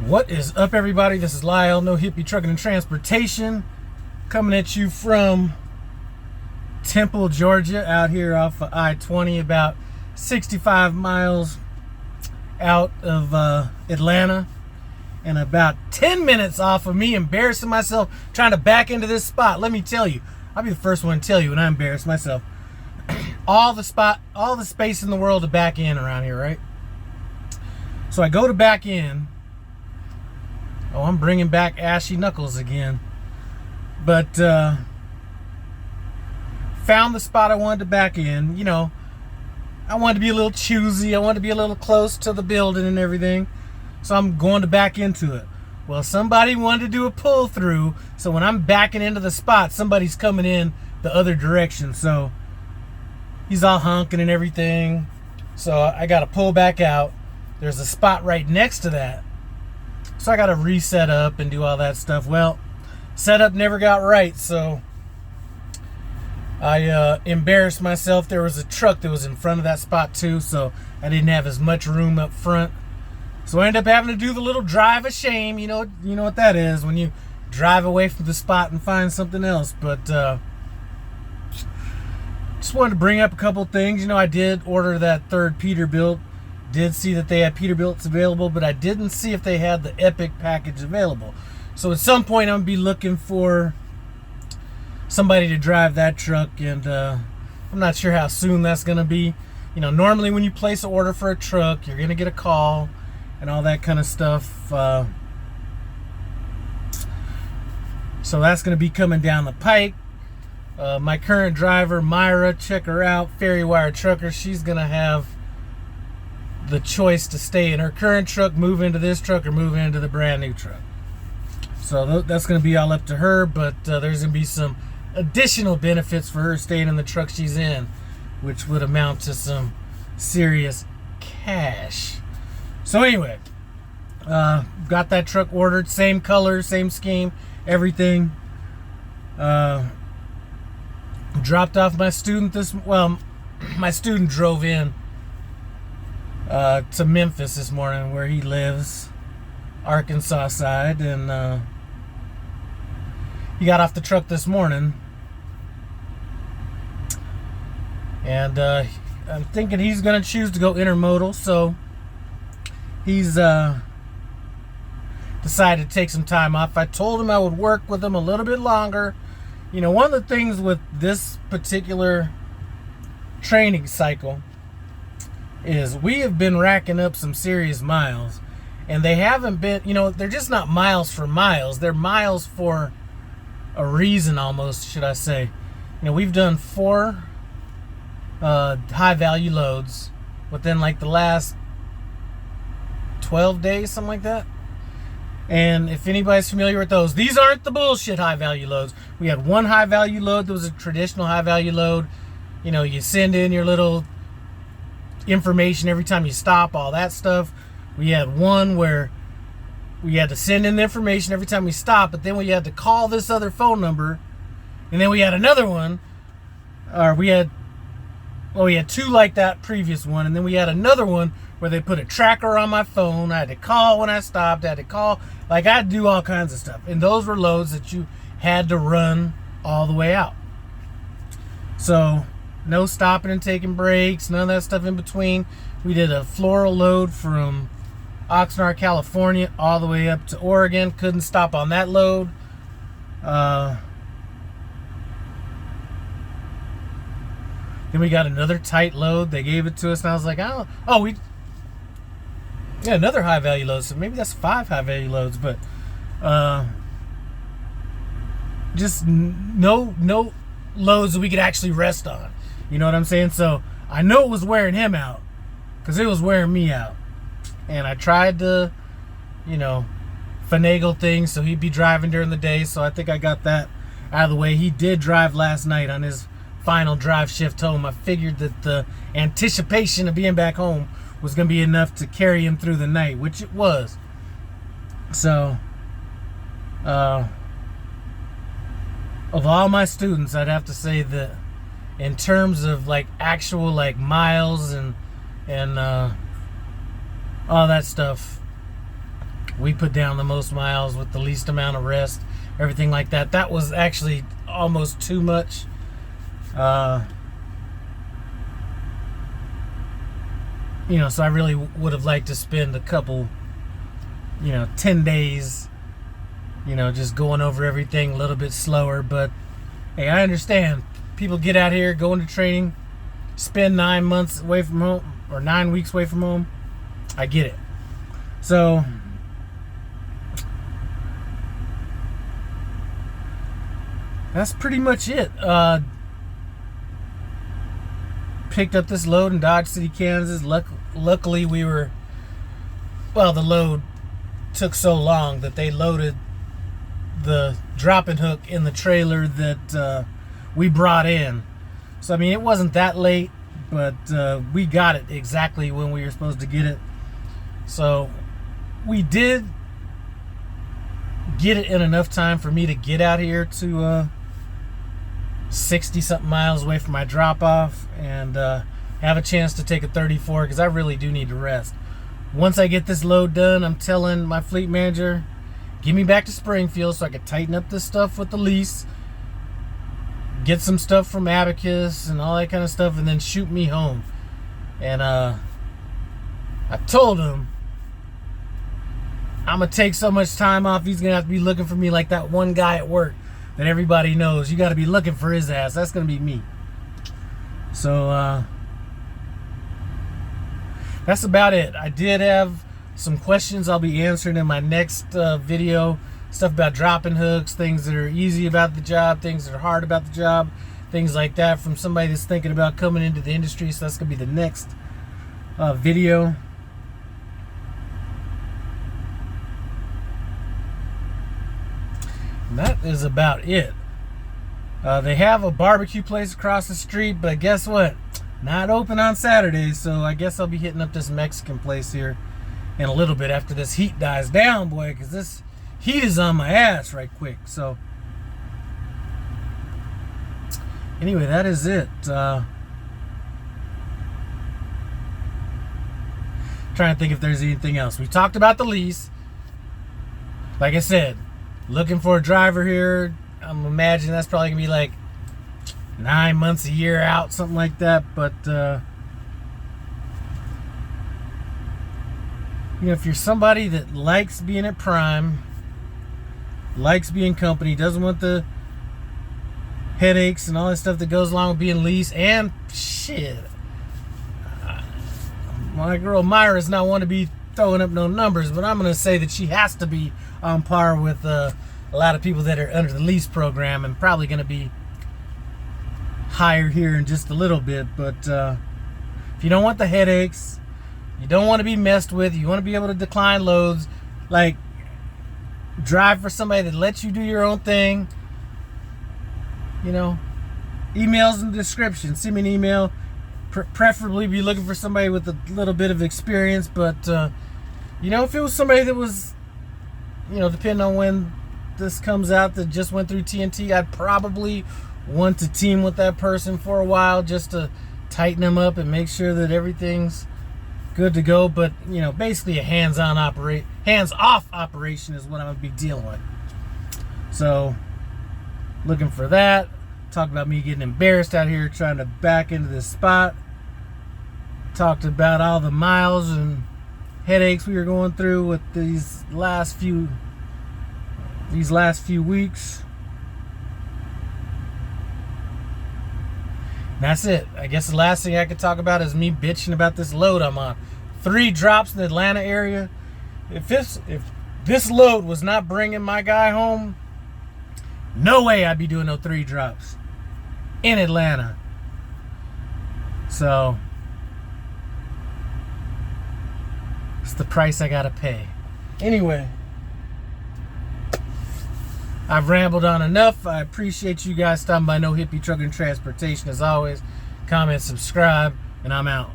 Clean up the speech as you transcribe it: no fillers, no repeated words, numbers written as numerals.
What is up, everybody? This is Lyle, No Hippie Trucking and Transportation, coming at you from Temple, Georgia, out here off of I-20, about 65 miles out of Atlanta, and about 10 minutes off of me embarrassing myself trying to back into this spot. Let me tell you, I'll be the first one to tell you when I embarrass myself. all the space in the world to back in around here, right? So I go to back in. Oh, I'm bringing back ashy knuckles again. But found the spot I wanted to back in. You know, I wanted to be a little choosy. I wanted to be a little close to the building and everything. So I'm going to back into it. Well, somebody wanted to do a pull through. So when I'm backing into the spot, somebody's coming in the other direction. So he's all honking and everything. So I got to pull back out. There's a spot right next to that. So I got to reset up and do all that stuff. Well, setup never got right, so I embarrassed myself. There was a truck that was in front of that spot too, so I didn't have as much room up front. So I ended up having to do the little drive of shame. You know what that is, when you drive away from the spot and find something else. But just wanted to bring up a couple things. You know, I did order that third Peterbilt. Did see that they had Peterbilts available, but I didn't see if they had the Epic package available. So at some point I'm going to be looking for somebody to drive that truck, and I'm not sure how soon that's going to be. You know, normally when you place an order for a truck, you're going to get a call and all that kind of stuff. So that's going to be coming down the pike. My current driver, Myra, check her out, Ferry Wire Trucker, she's going to have the choice to stay in her current truck, move into this truck, or move into the brand new truck. So that's going to be all up to her, but there's going to be some additional benefits for her staying in the truck she's in, which would amount to some serious cash. So anyway, got that truck ordered, same color, same scheme, everything. Dropped off my student my student drove in to Memphis this morning, where he lives, Arkansas side, and he got off the truck this morning, and I'm thinking he's gonna choose to go intermodal, so he's decided to take some time off. I told him I would work with him a little bit longer. You know, one of the things with this particular training cycle is we have been racking up some serious miles, and they haven't been, you know, they're just not miles for miles, they're miles for a reason, almost, should I say. You know, we've done 4 high value loads within like the last 12 days, something like that. And if anybody's familiar with those, these aren't the bullshit high value loads. We had one high value load that was a traditional high value load. You know, you send in your little information every time you stop, all that stuff. We had one where we had to send in the information every time we stop, but then we had to call this other phone number. And then we had another one, or we had 2 like that previous one, and then we had another one where they put a tracker on my phone. I had to call when I stopped, I had to call, like, I had to do all kinds of stuff. And those were loads that you had to run all the way out. So no stopping and taking breaks, none of that stuff in between. We did a floral load from Oxnard, California, all the way up to Oregon. Couldn't stop on that load. Then we got another tight load. They gave it to us, and I was like, another high value load. So maybe that's 5 high value loads, but just no loads that we could actually rest on. You know what I'm saying? So I know it was wearing him out, because it was wearing me out. And I tried to, you know, finagle things so he'd be driving during the day. So I think I got that out of the way. He did drive last night on his final drive shift home. I figured that the anticipation of being back home was going to be enough to carry him through the night, which it was. So, of all my students, I'd have to say that in terms of like actual like miles and all that stuff, We put down the most miles with the least amount of rest, everything like that. That was actually almost too much. You know, so I really would have liked to spend a couple, 10 days, just going over everything a little bit slower. But hey, I understand. People get out here, go into training, spend 9 months away from home, or 9 weeks away from home. I get it. So that's pretty much it. Picked up this load in Dodge City, Kansas. Luckily the load took so long that they loaded the dropping hook in the trailer that we brought in. So I mean, it wasn't that late, but we got it exactly when we were supposed to get it. So we did get it in enough time for me to get out here to 60 something miles away from my drop off and have a chance to take a 34, because I really do need to rest. Once I get this load done, I'm telling my fleet manager, get me back to Springfield so I can tighten up this stuff with the lease, get some stuff from Abacus and all that kind of stuff, and then shoot me home. And I told him I'm gonna take so much time off, he's gonna have to be looking for me like that one guy at work that everybody knows. You got to be looking for his ass. That's going to be me. So that's about it. I did have some questions I'll be answering in my next video. Stuff about dropping hooks, things that are easy about the job, things that are hard about the job, things like that from somebody that's thinking about coming into the industry. So that's going to be the next video. And that is about it. They have a barbecue place across the street, but guess what? Not open on Saturdays, so I guess I'll be hitting up this Mexican place here in a little bit after this heat dies down, boy, because this heat is on my ass right quick. So anyway, that is it. Trying to think if there's anything else. We talked about the lease. Like I said, looking for a driver here. I'm imagining that's probably gonna be like 9 months, a year out, something like that. But if you're somebody that likes being at Prime, likes being company, doesn't want the headaches and all that stuff that goes along with being lease, and shit, my girl Myra's not want to be throwing up no numbers, but I'm gonna say that she has to be on par with a lot of people that are under the lease program, and probably going to be higher here in just a little bit. But if you don't want the headaches, you don't want to be messed with, you want to be able to decline loads, like drive for somebody that lets you do your own thing, emails in the description. Send me an email. Preferably be looking for somebody with a little bit of experience, but if it was somebody that was, depending on when this comes out, that just went through TNT, I'd probably want to team with that person for a while just to tighten them up and make sure that everything's good to go. But basically a hands-off operation is what I'm gonna be dealing with. So looking for that. Talk about me getting embarrassed out here trying to back into this spot. Talked about all the miles and headaches we were going through with these last few weeks. And that's it. I guess the last thing I could talk about is me bitching about this load I'm on. 3 drops in the Atlanta area. If this load was not bringing my guy home, no way I'd be doing no 3 drops in Atlanta. So it's the price I gotta pay. Anyway, I've rambled on enough. I appreciate you guys stopping by No Hippie Trucking Transportation as always. Comment, subscribe, and I'm out.